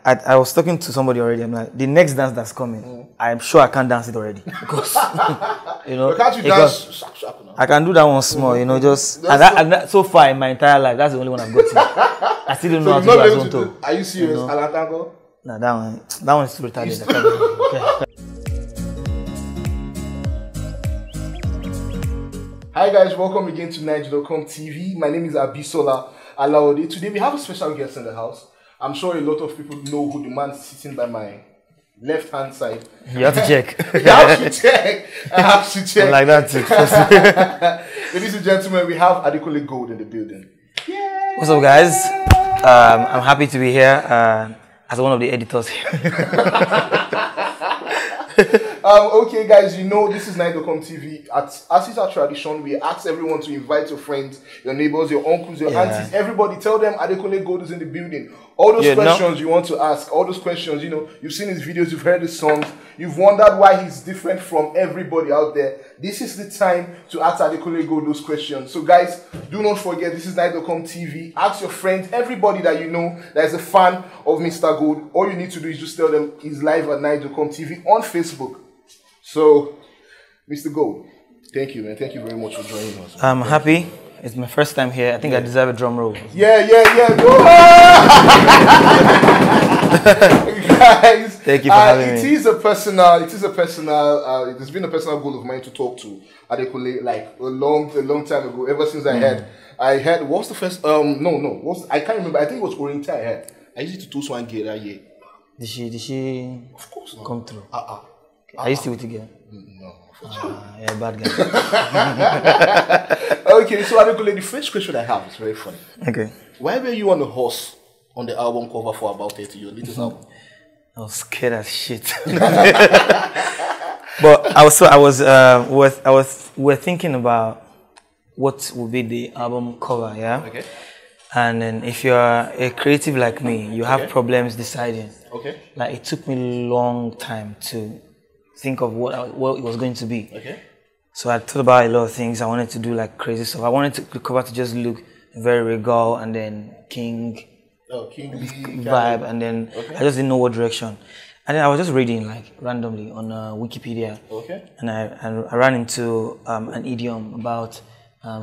I was talking to somebody already. I'm like, the next dance that's coming, I'm sure I can't dance it already because you know. But can't you dance? I can do that one small, you know. Just and that, so far in my entire life, that's the only one I've got. I still don't know how to do Azonto. Are you serious? You know? Alatango? No, that one is too retarded. Okay. Hi guys, welcome again to Nigerian TV. My name is Abisola Alaode. Today we have a special guest in the house. I'm sure a lot of people know who the man sitting by my left hand side. You have to check. You have to check. I have to check. Like that too. Ladies and gentlemen, we have Adekunle Gold in the building. Yay! What's up, guys? I'm happy to be here as one of the editors here. Okay guys, you know this is Nigerian TV. As is our tradition, we ask everyone to invite your friends, your neighbors, your uncles, your aunties, everybody. Tell them Adekunle Gold is in the building. All those questions you want to ask, all those questions, you know, you've seen his videos, you've heard his songs, you've wondered why he's different from everybody out there. This is the time to ask Adekunle Gold those questions. So guys, do not forget, this is Nigerian TV. Ask your friends, everybody that you know that is a fan of Mr. Gold. All you need to do is just tell them he's live at Nigerian TV on Facebook. So, Mr. Gold, thank you, man. Thank you very much for joining us. I'm happy. It's my first time here. I think I deserve a drum roll. Yeah. Guys, thank you for having me. It has been a personal goal of mine to talk to Adekunle like a long time ago. Ever since I had what's the first I can't remember. I think it was Orienta I had. I used to do one girl that year. Did she of course not. Come through? Are you still with the girl? No. Yeah, bad guy. Okay, so Adekunle, the first question I have is very funny. Okay. Why were you on a horse on the album cover for About 30, your latest album? I was scared as shit. But we're thinking about what would be the album cover, yeah? Okay. And then if you're a creative like me, you have problems deciding. Okay. Like it took me a long time to think of what it was going to be. Okay. So I thought about a lot of things. I wanted to do like crazy stuff. I wanted the cover to just look very regal and then king vibe, and then I just didn't know what direction. And then I was just reading like randomly on Wikipedia. Okay. And I ran into an idiom about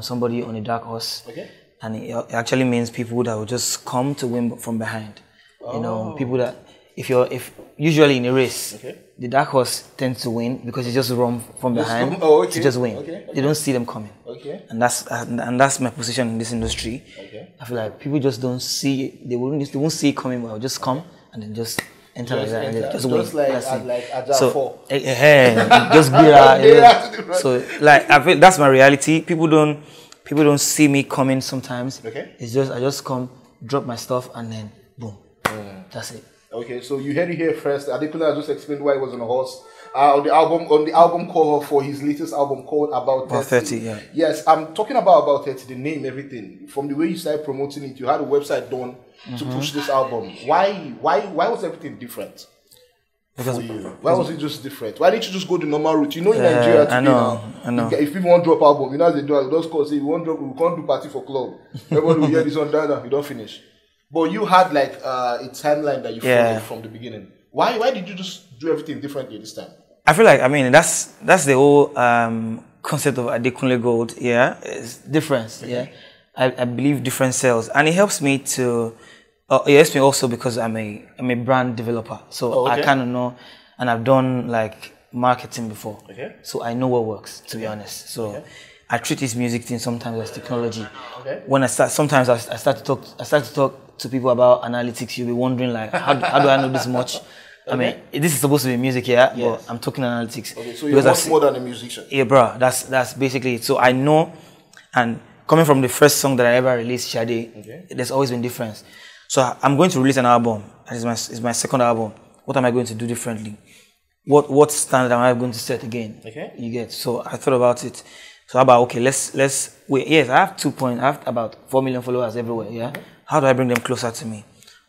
somebody on a dark horse. Okay. And it actually means people that will just come to win from behind. You know, people that if usually in a race, the dark horse tends to win because they just run from behind to just win. They don't see them coming. And that's my position in this industry. I feel like people just don't see they won't see it coming, but they'll just come and then just enter like that and then just win. So just be so like I feel that's my reality. People don't see me coming sometimes. It's just I just come, drop my stuff, and then boom. That's it. Okay, so you heard it here first. Adekunle just explained why he was on a horse. On the album cover for his latest album called About 30. Yeah. Yes, I'm talking about 30, the name, everything. From the way you started promoting it, you had a website done to push this album. Why was everything different? Because why was it just different? Why didn't you just go the normal route? You know, in Nigeria today now, if people want to drop album, you know, as they do, those calls say, we can't do party for club. Everybody will hear this on Dada, you don't finish. But you had like a timeline that you followed from the beginning. Why did you just do everything differently this time? I feel like, I mean, that's the whole concept of Adekunle Gold. Yeah, it's difference. Yeah, I believe different sells, and it helps me to. It helps me also because I'm a brand developer, so I kind of know, and I've done like marketing before, so I know what works. To be honest, so. I treat this music thing sometimes as technology. When I start, sometimes I start to talk to people about analytics. You'll be wondering like, how do I know this much? I mean, this is supposed to be music, but I'm talking analytics. So you're much more than a musician. Yeah, bro. That's basically it. So I know, and coming from the first song that I ever released, Shade, there's always been difference. So I'm going to release an album. It's my second album. What am I going to do differently? What standard am I going to set again? You get. So I thought about it. So how about let's wait. Yes, I have I have about 4 million followers everywhere. Yeah. How do I bring them closer to me?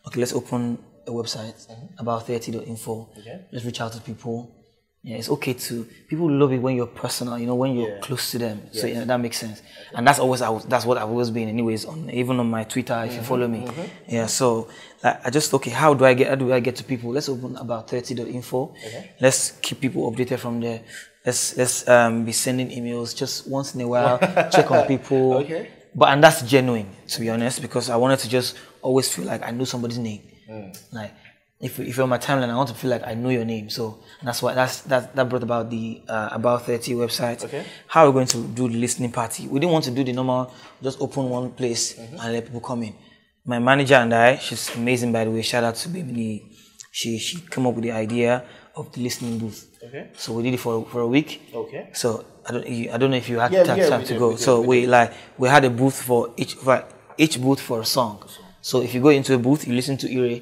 Okay, let's open a website about 30.info. Let's reach out to people. Yeah, it's okay to, people love it when you're personal, you know, when you're close to them. So yeah, that makes sense. And that's always, that's what I've always been anyways, even on my Twitter, if you follow me. Yeah, so like, I just, okay, how do I get to people? Let's open about30.info. Let's keep people updated from there. Let's be sending emails just once in a while, check on people. But, and that's genuine, to be honest, because I wanted to just always feel like I know somebody's name. Like, if you're on my timeline, I want to feel like I know your name. So that's why that brought about the About 30 website. How we're going to do the listening party. We didn't want to do the normal, just open one place and let people come in. My manager and I, she's amazing by the way, shout out to Bimini. She came up with the idea of the listening booth. So we did it for a week. So I don't know if you had time to go. So we had a booth for each booth for a song. So if you go into a booth, you listen to Ire,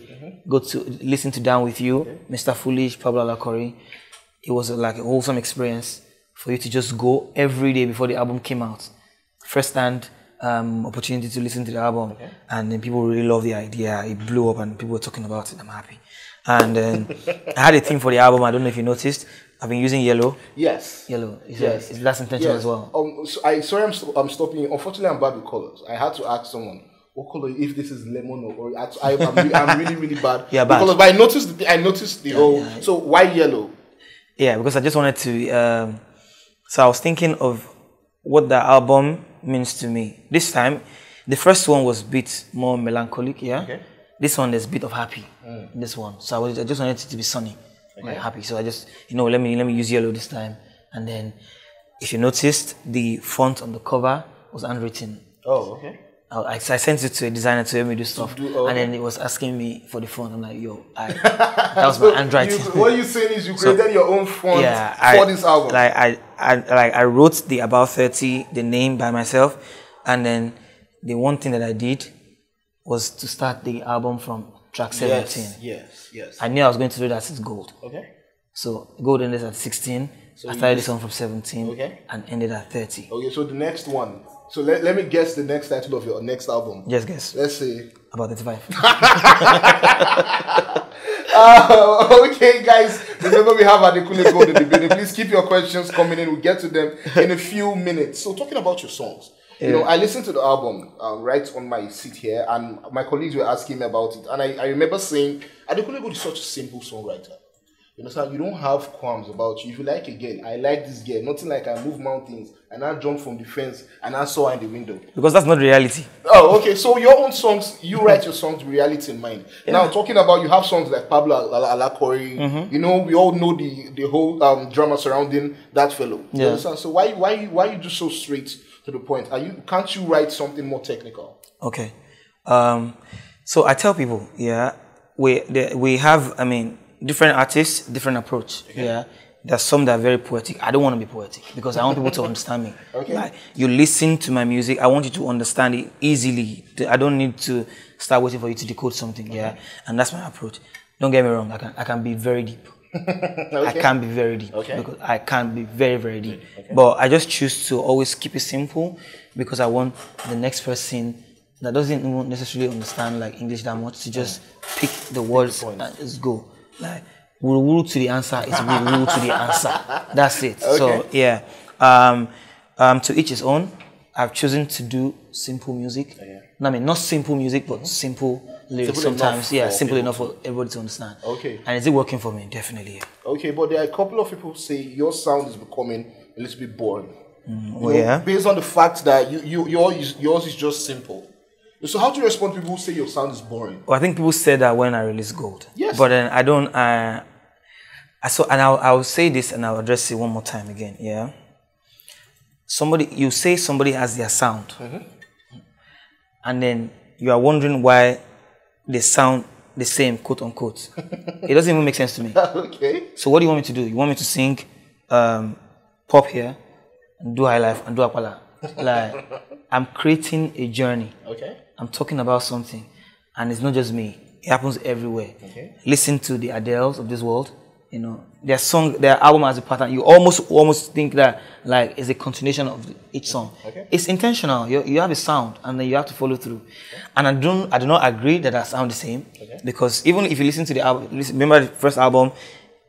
go to listen to Down With You, Mr. Foolish, Pablo Alacori. It was like a wholesome experience for you to just go every day before the album came out. First-hand opportunity to listen to the album, and then people really love the idea. It blew up, and people were talking about it. I'm happy. And then I had a theme for the album. I don't know if you noticed. I've been using yellow. Yellow. That's intentional as well. Sorry, I'm stopping you. Unfortunately, I'm bad with colors. I had to ask someone, what color, if this is lemon or I'm really bad. Yeah, bad. Because I noticed the whole. So why yellow? Yeah, because I just wanted to. So I was thinking of what the album means to me. This time, the first one was a bit more melancholic. This one there's a bit of happy. This one, so I just wanted it to be sunny, like happy. So I just, let me use yellow this time. And then, if you noticed, the font on the cover was handwritten. I sent it to a designer to help me do stuff, and then it was asking me for the font. I'm like, that was my handwriting. What you're saying is you created your own font for this album. I wrote the About 30, the name by myself, and then the one thing that I did was to start the album from track 17. Yes. I knew I was going to do that since Gold. So Gold ended at 16. So I started this one from 17 and ended at 30. So the next one. So let me guess the next title of your next album. Just guess. Let's say About 35. Okay, guys. Remember we have Adekunle Gold in the building. Please keep your questions coming in. We'll get to them in a few minutes. So talking about your songs. I listened to the album right on my seat here, and my colleagues were asking me about it. And I remember saying, Adekunle Gold is such a simple songwriter. You understand? You don't have qualms about you. If you like a girl, I like this girl. Nothing like I move mountains and I jump from the fence and I saw her in the window. Because that's not reality. Oh, okay. So your own songs, you write your songs with reality in mind. Now, talking about, you have songs like Pablo Alacori. We all know the whole drama surrounding that fellow. You understand? So why you just so straight to the point? Can't you write something more technical? Okay. So I tell people, we have, different artists, different approach. There's some that are very poetic. I don't want to be poetic because I want people to understand me. Like, you listen to my music, I want you to understand it easily. I don't need to start waiting for you to decode something. And that's my approach. Don't get me wrong, I can be very deep. I can be very deep because I can be very, very deep. But I just choose to always keep it simple because I want the next person that doesn't even necessarily understand like English that much to just pick the words and just go. Like, woo to the answer is woo to the answer. That's it. So to each his own. I've chosen to do simple music. Not simple music, but simple lyrics sometimes. Simple enough for everybody to understand. And is it working for me? Definitely. But there are a couple of people who say your sound is becoming a little bit boring. Based on the fact that yours is just simple. So how do you respond to people who say your sound is boring? Well, I think people said that when I released Gold. But then I don't. I'll say this and I'll address it one more time again. You say somebody has their sound, and then you are wondering why they sound the same, quote unquote. It doesn't even make sense to me. So what do you want me to do? You want me to sing pop here, and do high life, and do Apala? Like, I'm creating a journey. I'm talking about something, and it's not just me. It happens everywhere. Listen to the Adeles of this world. Their album has a pattern. You almost think that like it's a continuation of each song. It's intentional. You have a sound, and then you have to follow through. And I do not agree that I sound the same because even if you listen to the album, remember the first album,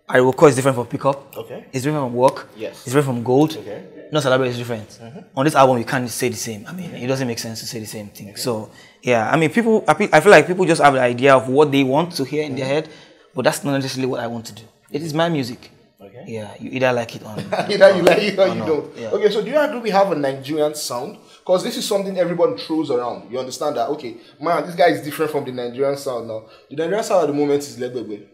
Ariwoko is different from pickup. Okay. It's different from work. Yes. It's different from gold. Okay. No Salabra is different. On this album, you can't say the same. I mean, it doesn't make sense to say the same thing. Okay. So, yeah, I mean, I feel like people just have the idea of what they want to hear in their head, but that's not necessarily what I want to do. It is my music. Okay. Yeah, you either like it or not. Either you like it or you don't. Yeah. Okay, so do you agree we have a Nigerian sound? Because this is something everyone throws around. You understand that? Okay, man, this guy is different from the Nigerian sound now. The Nigerian sound at the moment is Lebebe.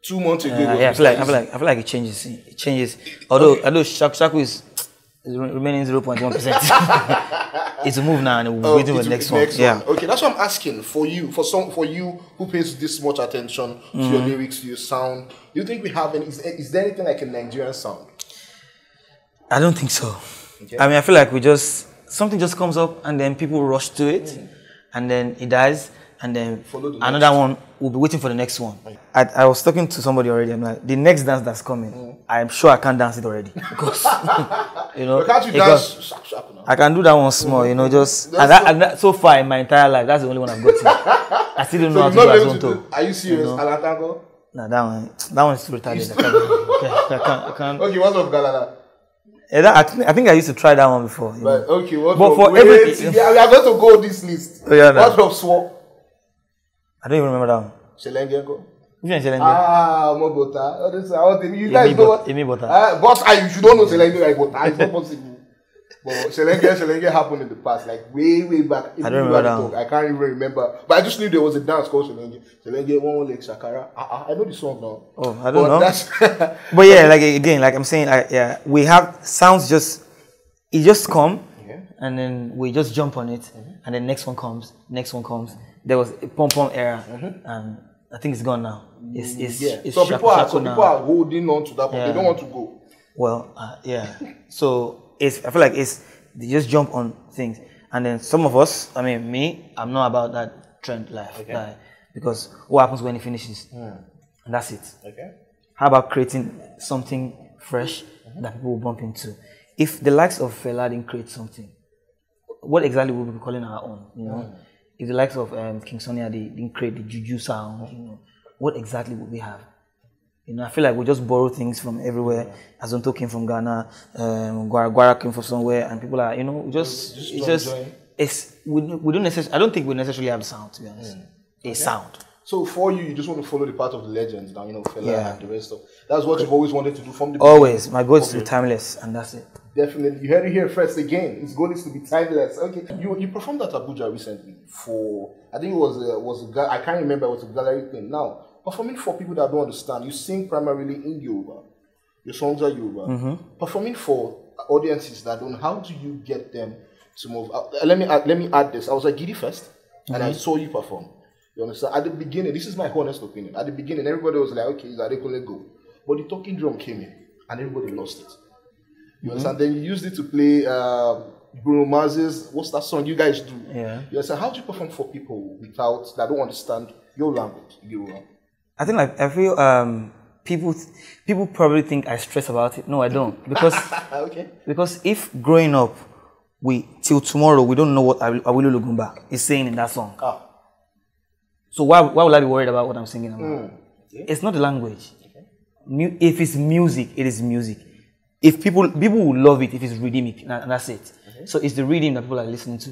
2 months ago. Yeah, I feel like it changes. It changes. Although Shaku is remaining 0.1%. It's a move now, and we're waiting for the next one. Yeah. Okay, that's what I'm asking for you. For you who pays this much attention to your lyrics, to your sound. Do you think we have any? Is there anything like a Nigerian sound? I don't think so. Okay. I mean, I feel like something just comes up, and then people rush to it, and then it dies. And then another one will be waiting for the next one. I was talking to somebody already. I'm like, the next dance that's coming, I'm sure I can't dance it already because but can't you dance? I can do that one small, just and that, so far in my entire life, that's the only one I've gotten. I still don't know how to do that one too. Are you serious? Alatango? No, that one is too retarded. I can't. Okay, what's up, Galala? I think I used to try that one before. But okay, what? But for everything, we are going to go this list. Oh, yeah, what of Swap? I don't even remember that one. Shelengenko. Mobota. You guys know what? But you don't know Selenge like Bota. It's not possible. But Selenge happened in the past, like way back. I don't remember that one. I can't even remember. But I just knew there was a dance called Selenge. Selenge, one like Shakara. I know the song now. Oh, I don't know. But yeah, like again, like I'm saying, yeah, we have sounds it just come, and then we just jump on it, and then next one comes. There was a pom-pom era, and I think it's gone now. It's so people are holding on to that, but they don't want to go. Well, yeah. So I feel like they just jump on things, and then some of us, I mean me, I'm not about that trend life, because what happens when it finishes, and that's it. Okay. How about creating something fresh that people will bump into? If the likes of Fela didn't create something, what exactly would we be calling our own? If the likes of King Sunny didn't create the juju sound, what exactly would we have? I feel like we just borrow things from everywhere. Azonto came from Ghana, Guara came from somewhere, and people are, we don't necessarily. I don't think we necessarily have a sound, to be honest. Sound. So for you just want to follow the path of the legends now, Fela and the rest of. That's what you've always wanted to do from the beginning. Always. My goal is to be timeless, and that's it. Definitely. You heard it here first again. His goal is to be timeless. Okay. You performed at Abuja recently I think it was a I can't remember, it was a gallery thing. Now, performing for people that don't understand, you sing primarily in Yoruba. Your songs are Yoruba. Performing for audiences that don't, how do you get them to move? Let me add this. I was at Giddy Fest, and I saw you perform. You understand? At the beginning, this is my honest opinion. At the beginning, everybody was like, okay, it's Adekunle Gold. But the talking drum came in, and everybody lost it. You understand? Then you used it to play Bruno Mars's, what's that song you guys do? Yeah. You understand? How do you perform for people that don't understand your language? I think I feel people probably think I stress about it. No, I don't. Because if growing up, till tomorrow, we don't know what Awilu Lugumba is saying in that song. So why would I be worried about what I'm singing about? It's not the language. If it's music, it is music. If people will love it if it's rhythmic, and that's it. So it's the rhythm that people are listening to.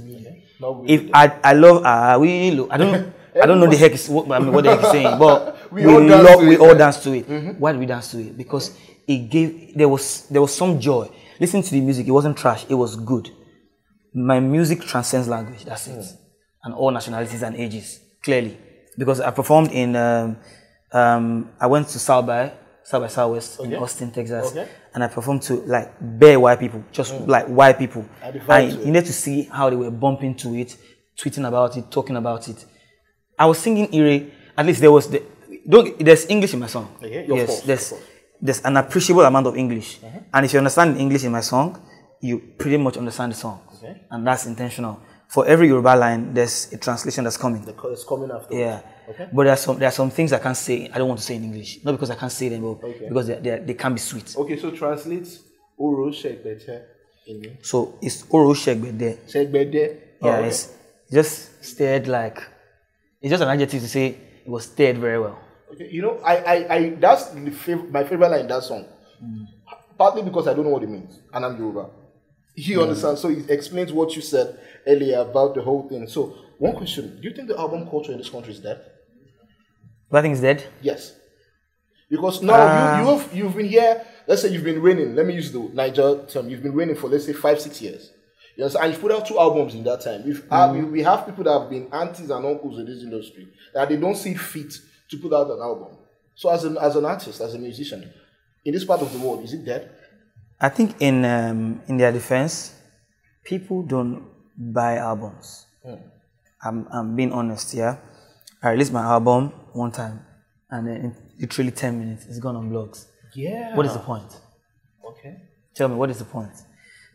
If I love Awilu, I don't know what the heck is saying, but we all dance to it. Why do we dance to it? Because there was some joy. Listening to the music, it wasn't trash, it was good. My music transcends language, that's it. And all nationalities and ages, clearly. Because I performed in, I went to South by Southwest in Austin, Texas, and I performed to like bare white people, just like white people. And you need to see how they were bumping to it, tweeting about it, talking about it. I was singing Ire, at least there's English in my song. There's an appreciable amount of English. And if you understand English in my song, you pretty much understand the song. And that's intentional. For every Yoruba line, there's a translation that's coming. It's coming after. Yeah. But there are some things I can't say. I don't want to say in English. Not because I can't say them, but because they can be sweet. Okay, so translate Oro Shegbede. So it's Oro Shegbede. Shegbede. Yeah, it's just stirred like. It's just an adjective to say it was stirred very well. Okay. You know, that's my favorite line in that song. Partly because I don't know what it means, and I'm Yoruba. You understand? So it explains what you said earlier about the whole thing. So one question: do you think the album culture in this country is dead? I think it's dead. Yes. Because now you've been here. Let's say you've been reigning. Let me use the Niger term. You've been reigning for, let's say, 5-6 years. You know, and you've put out 2 albums in that time. We have people that have been aunties and uncles in this industry that they don't see fit to put out an album. So as an artist, as a musician, in this part of the world, is it dead? I think in their defense, people don't buy albums. I'm being honest. Yeah, I released my album one time, and in literally 10 minutes, it's gone on blogs. Yeah. What is the point? Okay. Tell me, what is the point?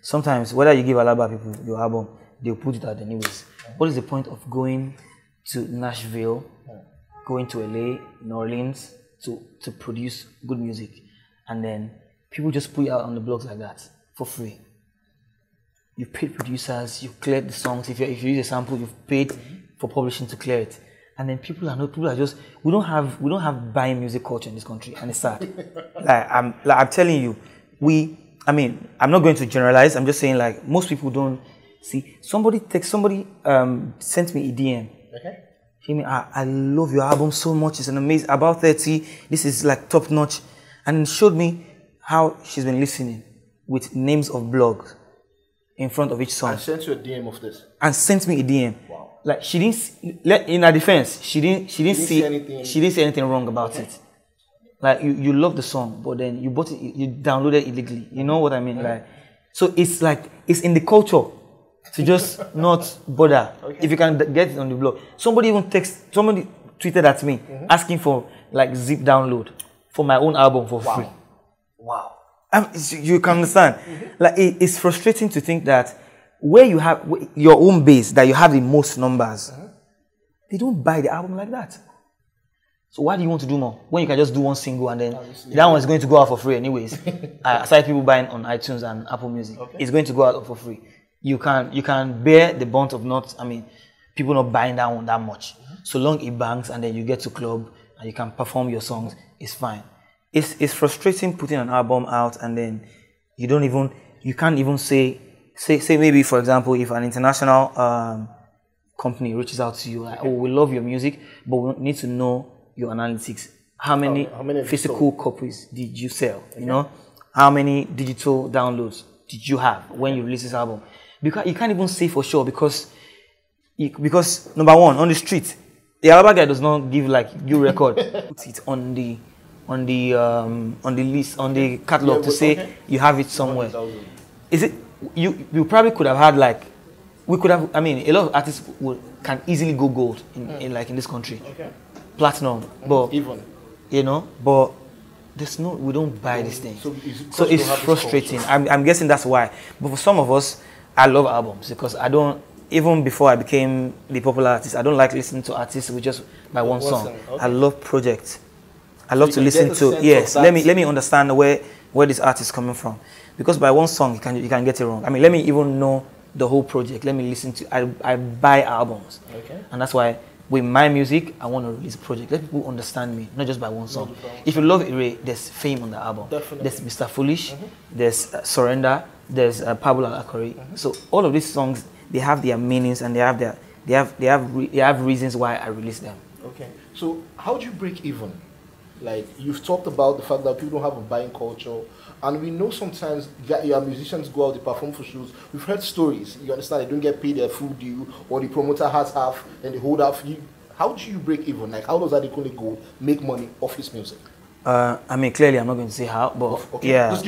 Sometimes, whether you give Alaba people your album, they'll put it out anyways. What is the point of going to Nashville, going to LA, New Orleans, to produce good music, and then people just put it out on the blogs like that for free? You paid producers, you cleared the songs. If you use a sample, you've paid for publishing to clear it. And then people are just, we don't have buying music culture in this country, and it's sad. I'm telling you, I'm not going to generalize. I'm just saying, like, most people don't see. Somebody sent me a DM. Okay. Simi, I love your album so much. It's an amazing, about 30. This is like top notch, and showed me how she's been listening with names of blogs in front of each song. I sent you a DM of this. And sent me a DM. Wow. Like, she didn't. In her defense, she didn't see anything wrong about it. Like, you love the song, but then you bought it, you downloaded it illegally. You know what I mean? Like, so it's like, it's in the culture to just not bother. If you can get it on the blog. Somebody tweeted at me asking for like zip download for my own album for free. Wow. You can understand. Like, it's frustrating to think that where you have your own base, that you have the most numbers, they don't buy the album like that. So why do you want to do more when you can just do one single and then that one is going to go out for free anyways? Aside people buying on iTunes and Apple Music, it's going to go out for free. You can bear the brunt of people not buying that one that much. So long it bangs and then you get to club and you can perform your songs, it's fine. It's frustrating putting an album out and then you can't even say maybe, for example, if an international company reaches out to you, like, oh, we love your music, but we need to know your analytics. How many physical copies did you sell? You know, how many digital downloads did you have when you release this album? Because you can't even say for sure because number one, on the street, the album guy does not give like you record. Put it on the list, on the catalog to say you have it somewhere. Is it? You probably could have had like, we could have, a lot of artists can easily go gold in this country. Platinum, but even, but we don't buy this thing. So it's frustrating. I'm guessing that's why. But for some of us, I love albums because even before I became the popular artist, I don't like listening to artists with just by one song. I love projects. I love to listen to, let me understand where this artist is coming from. Because by one song, you can get it wrong. Let me even know the whole project. Let me listen to, I buy albums. And that's why with my music, I want to release a project. Let people understand me, not just by one song. If you love Ire, there's Fame on the album. Definitely. There's Mr. Foolish, there's Surrender, there's Pablo Alakori. So all of these songs, they have their meanings and they have reasons why I release them. Okay. So how do you break even? Like, you've talked about the fact that people don't have a buying culture, and we know sometimes that your musicians go out, they perform for shows. We've heard stories, you understand, they don't get paid their full due, or the promoter has half, and they hold half. How do you break even? Like, how does Adekunle Gold make money off his music? Clearly I'm not going to say how, but it's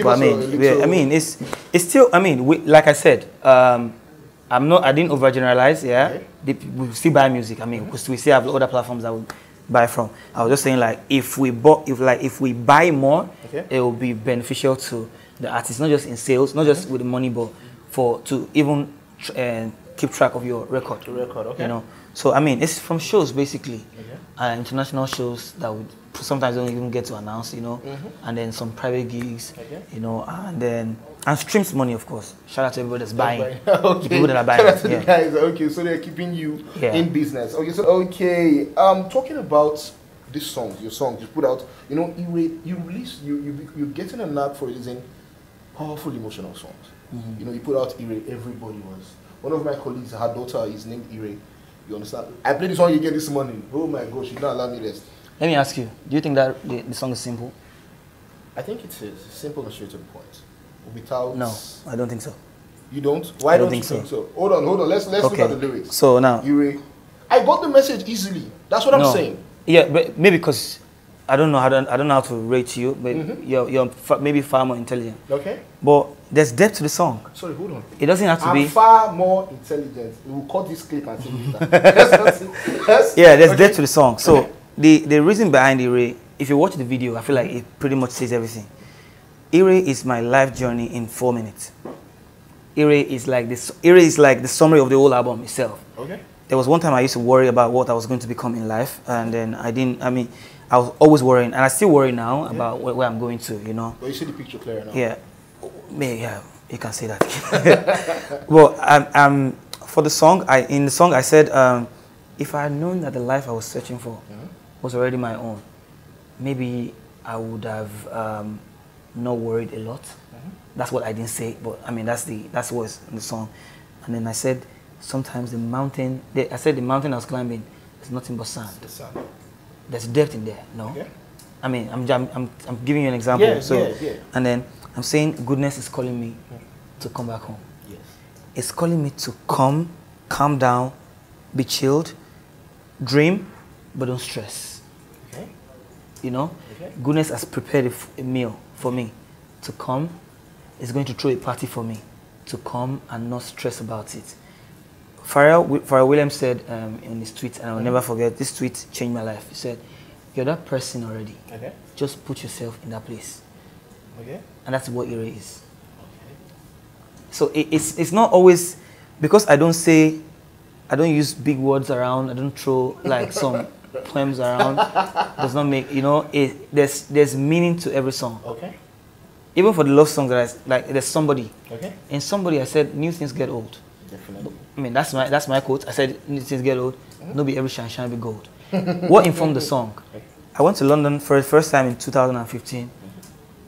still, like I said, I didn't overgeneralize, we still buy music, because we still have other platforms that we buy from. I was just saying, like, if we buy more, it will be beneficial to the artist, not just in sales, not just with the money, but to even keep track of your record. So it's from shows basically, international shows that we sometimes don't even get to announce, and then some private gigs, and streams money, of course. Shout out to everybody that's buying. People that are buying. Shout out to the guys. Okay, so they're keeping you in business. Okay, so talking about this song, your song, you put out, you know, you're getting a knack for releasing powerful emotional songs. You know, you put out Ire, everybody was. One of my colleagues, her daughter is named Ire. You understand? I played this song again this morning. Oh my gosh, you don't allow me rest. Let me ask you, do you think that the song is simple? I think it is simple and straight to the point. Without... No, I don't think so. You don't? Why don't you think so? Hold on. Let's look at the lyrics. So now... Ire, I got the message easily. That's what I'm saying. Yeah, but maybe because I don't know how to rate you, but you're maybe far more intelligent. Okay. But there's depth to the song. Sorry, hold on. It doesn't have to be... I'm far more intelligent. We'll cut this clip and see that. Yeah, there's depth to the song. So the reason behind Ire, if you watch the video, I feel like it pretty much says everything. Ire is my life journey in 4 minutes. Ire is like the summary of the whole album itself. Okay. There was one time I used to worry about what I was going to become in life, and then I was always worrying, and I still worry now about where I'm going to, you know. But you see the picture clear now. Yeah, you can say that. Well, for the song, in the song I said, if I had known that the life I was searching for was already my own, maybe I would have not worried a lot. That's what I didn't say, but I mean that's what's in the song. And then I said, sometimes the mountain I was climbing is nothing but sand. There's depth in there, no? Okay. I mean, I'm giving you an example. And then I'm saying goodness is calling me to come back home. Yes. It's calling me to calm down, be chilled, dream, but don't stress. Okay. You know? Okay. Goodness has prepared a meal for me to come. It's going to throw a party for me to come and not stress about it. Pharrell Williams said in his tweet, and I'll never forget, this tweet changed my life. He said, you're that person already. Okay. Just put yourself in that place. Okay. And that's what Ire is. Okay. So it's not always, because I don't use big words around, I don't throw like some poems around, does not make, you know, there's meaning to every song. Okay. Even for the love songs that there's somebody. Okay. In somebody I said, new things get old. Definitely. I mean, that's my quote. I said, new things get old. No be every shine be gold. What informed the song? I went to London for the first time in 2015,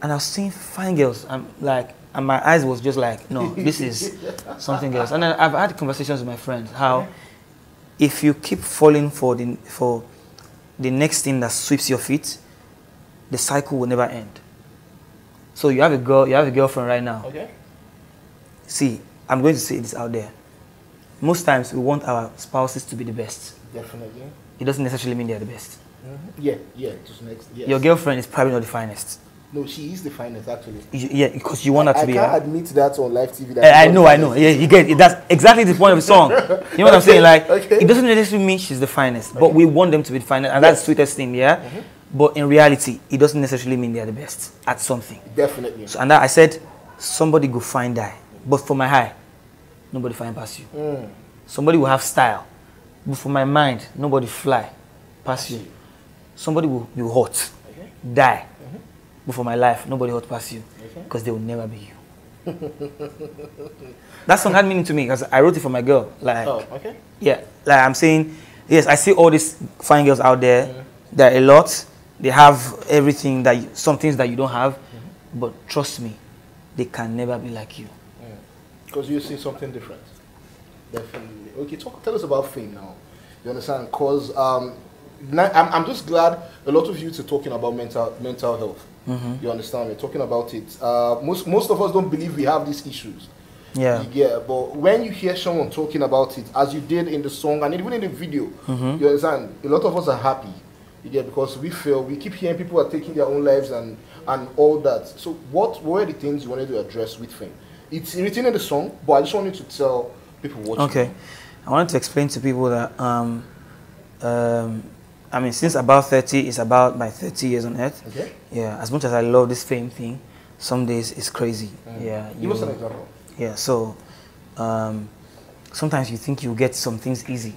and I was seeing fine girls. And my eyes was just like, no, this is something else. And then I've had conversations with my friends how if you keep falling for the next thing that sweeps your feet, the cycle will never end. So you have a girlfriend right now. Okay. See, I'm going to say this out there. Most times we want our spouses to be the best. Definitely. It doesn't necessarily mean they're the best. Yeah. Just next. Yes. Your girlfriend is probably not the finest. No, she is the finest actually. Yeah, because you want her to be. I can't admit that on live TV. I know. Yeah, you get it. That's exactly the point of the song. You know what I'm saying? Like, it doesn't necessarily mean she's the finest, but we want them to be the finest, and that's the sweetest thing. Yeah. But in reality, it doesn't necessarily mean they're the best at something. Definitely. So, and that I said, somebody go find die. But for my high, nobody find past you. Somebody will have style. But for my mind, nobody fly past you. Somebody will be hot, die. But for my life, nobody hot past you. Because they will never be you. That song had meaning to me because I wrote it for my girl. Like, yeah, like I'm saying, yes, I see all these fine girls out there. There are a lot. They have everything some things that you don't have, but trust me, they can never be like you. Because you see something different. Definitely. Okay, tell us about fame now. You understand? Because I'm just glad a lot of youths are talking about mental health. You understand? We're talking about it. Most of us don't believe we have these issues. Yeah. But when you hear someone talking about it, as you did in the song and even in the video, you understand? A lot of us are happy. Because we keep hearing people are taking their own lives and all that. So what were the things you wanted to address with fame? It's written in the song, but I just wanted to tell people watching. Okay. I wanted to explain to people that, I mean, since about 30, it's about my 30 years on earth. Okay. Yeah, as much as I love this fame thing, some days it's crazy. Yeah. Give us an example. Yeah, so sometimes you think you get some things easy,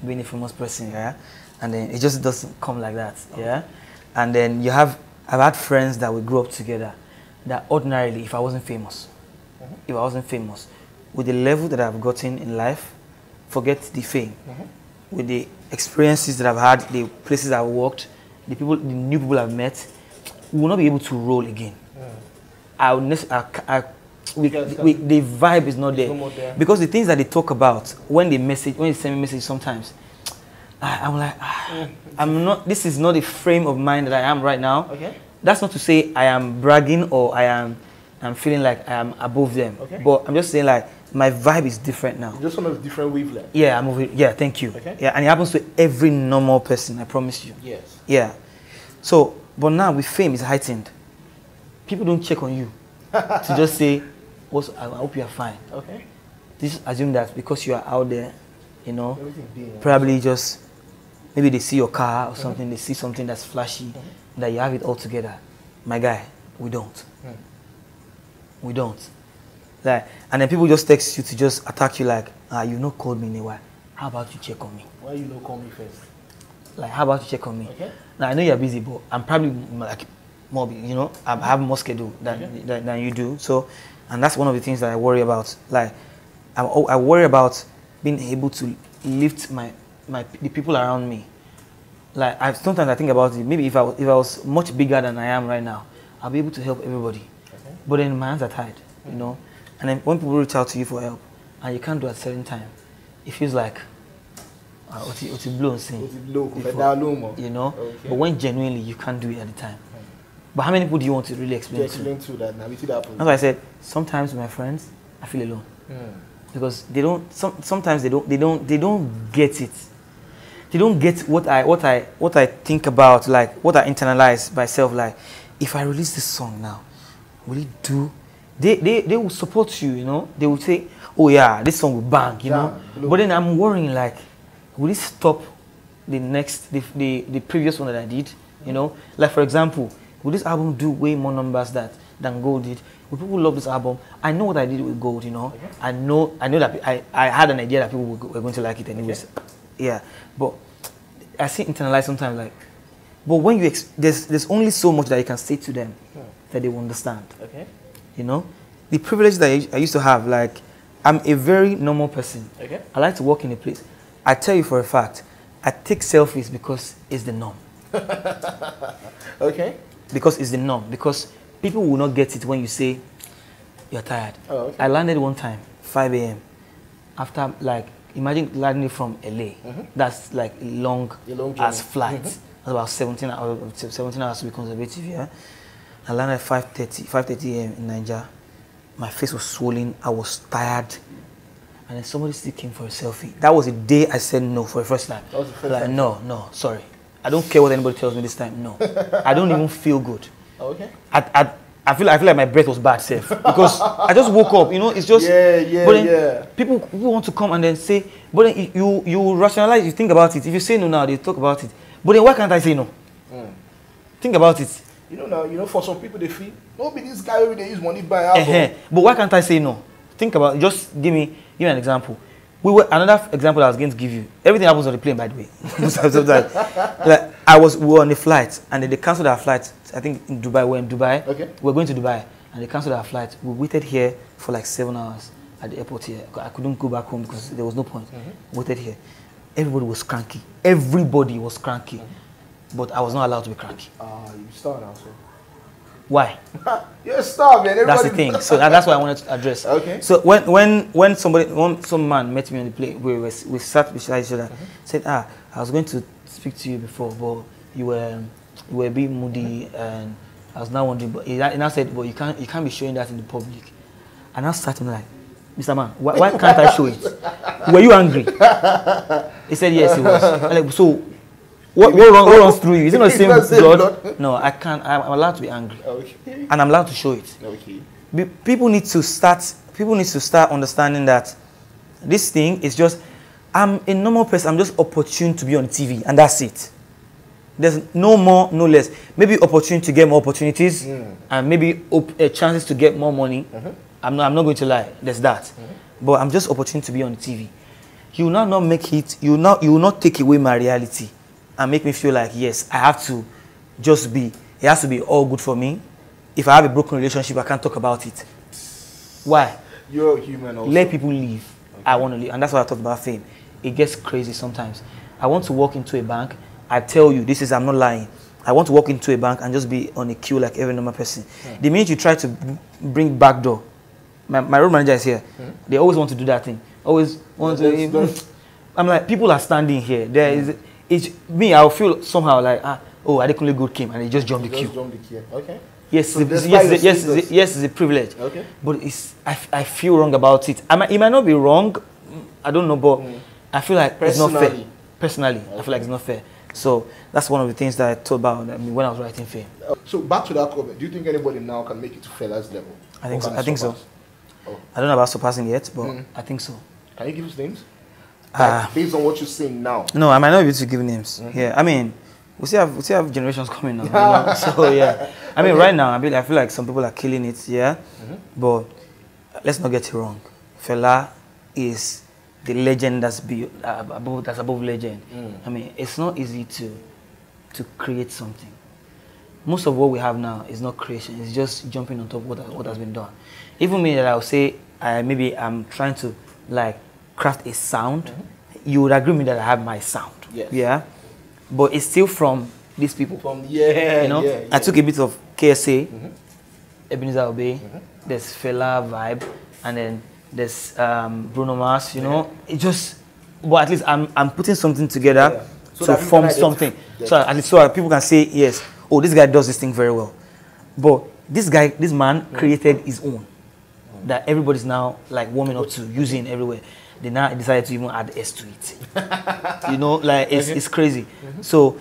being a famous person, yeah? And then it just doesn't come like that, yeah? And then I've had friends that we grew up together that ordinarily, if I wasn't famous, with the level that I've gotten in life, forget the fame. With the experiences that I've had, the places I've worked, the new people I've met, we will not be able to roll again. The vibe is not there. Because the things that they talk about when they send me message sometimes, I'm like, I'm not. This is not the frame of mind that I am right now. Okay. That's not to say I am bragging or I'm feeling like I am above them. Okay. But I'm just saying like my vibe is different now. Just on a different wavelength. Yeah, yeah, thank you. Okay. Yeah, and it happens to every normal person. I promise you. Yes. Yeah. So, but now with fame, it's heightened. People don't check on you to just say, I hope you are fine. Okay. Just assume that because you are out there, you know, probably just maybe they see your car or something, they see something that's flashy, that you have it all together. My guy, we don't. We don't. Like, and then people just text you to just attack you like, you've not called me in a while. How about you check on me? Why you not call me first? Like, how about you check on me? Okay. Now I know you're busy, but I'm probably like more, you know, I have more schedule than you do. So, and that's one of the things that I worry about. Like, I worry about being able to lift the people around me. Like, sometimes I think about it. Maybe if I was much bigger than I am right now, I'll be able to help everybody. Okay. But then my hands are tied, you know. And then when people reach out to you for help, and you can't do at a certain time, it feels like it's blown thing. You know. Okay. But when genuinely you can't do it at the time. But how many people do you want to really explain to? That's why I said sometimes with my friends I feel alone because they don't. Sometimes they don't get it. They don't get what I think about, like what I internalize myself. Like, if I release this song now, will it do? They will support you. You know, they will say, "Oh yeah, this song will bang." You know, but then I'm worrying like, will it stop the previous one that I did? You know, like for example. Will this album do way more numbers than Gold did? Will people love this album? I know what I did with Gold, you know. Okay. I know that I had an idea that people were going to like it anyways. Okay. Yeah, but I see internalized sometimes like, but when you there's only so much that you can say to them that they will understand. Okay. You know, the privilege that I used to have, like, I'm a very normal person. Okay. I like to walk in a place. I tell you for a fact, I take selfies because it's the norm. Okay. Because it's the norm. Because people will not get it when you say you're tired. Oh, okay. I landed one time, 5 a.m. After, like, imagine landing from LA. That's like a long as flight. That's about 17 hours to be conservative, yeah. I landed at 5:30 a.m. in Nigeria. My face was swollen. I was tired. And then somebody still came for a selfie. That was the day I said no for the first time. That was the first time? No, sorry. I don't care what anybody tells me this time. No, I don't even feel good. Okay. I feel like my breath was bad, safe, because I just woke up. You know, it's just. Yeah. But then people want to come and then say, but then you rationalize. You think about it. If you say no now, they talk about it. But then why can't I say no? Think about it. You know now. You know, for some people they feel, maybe this guy over there use money buy album. But why can't I say no? Think about it. Just give me an example. Another example I was going to give you. Everything happens on the plane, by the way. Like we were on a flight, and then they cancelled our flight. I think in Dubai. We're in Dubai. Okay. We're going to Dubai, and they cancelled our flight. We waited here for like 7 hours at the airport here. I couldn't go back home because there was no point. Waited here. Everybody was cranky. Everybody was cranky, but I was not allowed to be cranky. You started also. Why? You're a star, man. That's the thing. So that's what I wanted to address. Okay. So when some man met me on the plane, we sat beside each other. Said, I was going to speak to you before, but you were a bit moody, and I was now wondering. But he now said, but you can't be showing that in the public. And I started like, Mr. Man, why can't I show it? Were you angry? He said yes, he was. I'm like, so. What runs through you? Is it not the same blood? No, I can't. I'm allowed to be angry, and I'm allowed to show it. Okay. People need to start understanding that this thing is just. I'm a normal person. I'm just opportune to be on TV, and that's it. There's no more, no less. Maybe opportune to get more opportunities, and maybe chances to get more money. I'm not going to lie. There's that, but I'm just opportune to be on TV. You will not make it. You will not take away my reality and make me feel like, yes, I have to just be, it has to be all good for me. If I have a broken relationship, I can't talk about it. Why? You're human also. Let people live. Okay. I want to live. And that's why I talked about fame. It gets crazy sometimes. I want to walk into a bank. I tell you, I'm not lying. I want to walk into a bank and just be on a queue like every normal person. The minute you try to bring backdoor, my road manager is here. They always want to do that thing. Always want to. I'm like, people are standing here. There is, it's me. I'll feel somehow like, oh, Adekunle Gold came and they just jumped the queue. Okay. Yes, so yes, it's a privilege. Okay. But it's, I feel wrong about it. It might not be wrong. I don't know, but I feel like it's not fair. Personally, I feel like it's not fair. So that's one of the things that I thought about when I was writing Fame. So back to that comment. Do you think anybody now can make it to Fela's level? I think so. I think so. Oh. I don't know about surpassing yet, but I think so. Can you give us names? Like, based on what you're saying now. No, I might not be able to give names. Yeah, I mean, we still have generations coming now. You know? So yeah, I mean, right now I feel like some people are killing it. Yeah, but let's not get it wrong. Fela is the legend that's above legend. I mean, it's not easy to create something. Most of what we have now is not creation. It's just jumping on top of what has been done. Even me, that I'll say maybe I'm trying to like craft a sound. You would agree with me that I have my sound. Yes. Yeah. But it's still from these people. You know, I took a bit of KSA, Ebenezer Obey. There's Fela vibe, and then there's Bruno Mars. You know, it just. But at least I'm putting something together to form something. So at least so people can say yes. Oh, this guy does this thing very well. But this man created his own that everybody's now like warming up to, using everywhere. They now decided to even add S to it. You know, like it's crazy. So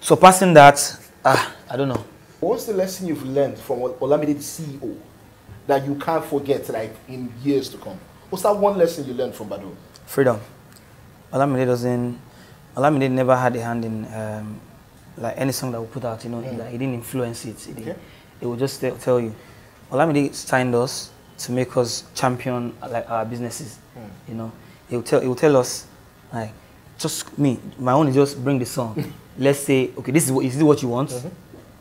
surpassing that, I don't know. What's the lesson you've learned from Olamide, the CEO, that you can't forget like in years to come? What's that one lesson you learned from Bado? Freedom. Olamide never had a hand in like any song that we put out, you know, like he didn't influence it. It would just tell you. Olamide signed us to make us champion like our businesses. You know, it will tell us like, just my own is just bring the song. Let's say, okay, is this what you want?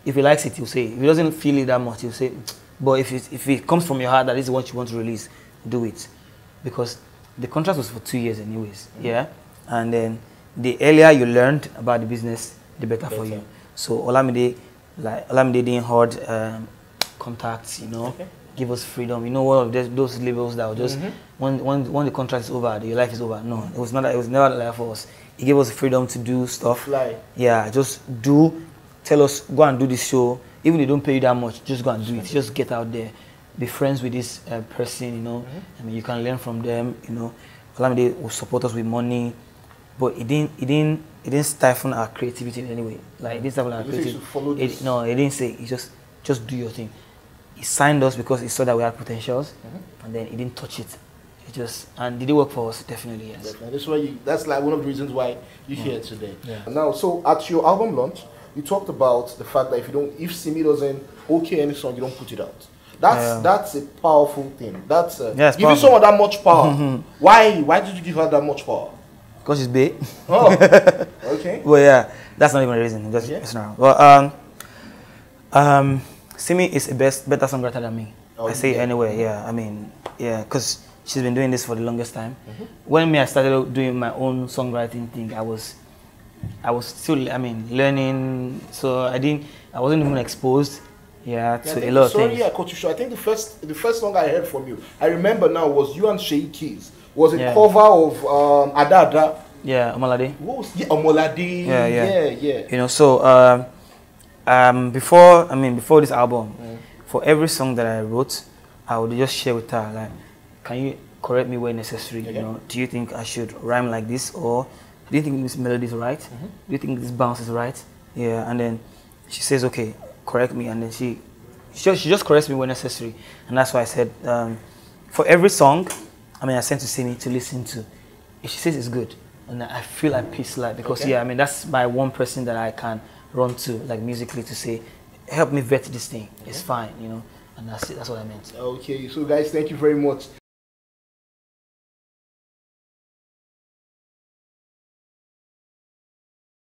If he likes it, he'll say. If he doesn't feel it that much, he'll say. But if it comes from your heart that this is what you want to release, do it. Because the contract was for 2 years anyways. Yeah. And then the earlier you learned about the business, the better for you. So Olamide didn't hoard contacts, you know, give us freedom. You know, one of those labels that were just when the contract is over, your life is over. No, it was not. It was never like for us. He gave us the freedom to do stuff. Yeah, just do. Tell us, go and do this show. Even if they don't pay you that much, just go and do it. Just get out there, be friends with this person. You know, I mean, you can learn from them. You know, Olamide will support us with money, but it didn't stifle our creativity in any way. Like, it didn't stifle our creativity. No, it didn't say. It just do your thing. He signed us because he saw that we had potentials, and then he didn't touch it. And did it work for us? Definitely, yes. Definitely. That's why that's like one of the reasons why you're here today. Yeah. Now, so at your album launch, you talked about the fact that if Simi doesn't any song, you don't put it out. That's a powerful thing. That's giving someone that much power. Why did you give her that much power? Because she's big. Oh, okay. Well, yeah, that's not even a reason. Just messing around. Well, Simi is a better songwriter than me. I say it anyway. Yeah, I mean, yeah, because she's been doing this for the longest time. When I started doing my own songwriting thing, I was still, learning. So I wasn't even exposed, to a lot of things. Sorry, I cut you short. I think the first song I heard from you, I remember now, was you and Shay Keys. Was a cover of Ada. Yeah, Omolade. What was Omolade? Yeah. You know, so before this album, for every song that I wrote, I would just share with her, like, can you correct me where necessary? You know, do you think I should rhyme like this, or do you think this melody is right? Do you think this bounce is right? Yeah, and then she says, okay, correct me, and then she just corrects me where necessary, and that's why I said, for every song, I sent to Simi to listen to. If she says it's good, and I feel at peace, like, because that's my one person that I can run to, like, musically, to say, help me vet this thing. It's fine, you know, and that's it. That's what I meant. Okay, so guys, thank you very much.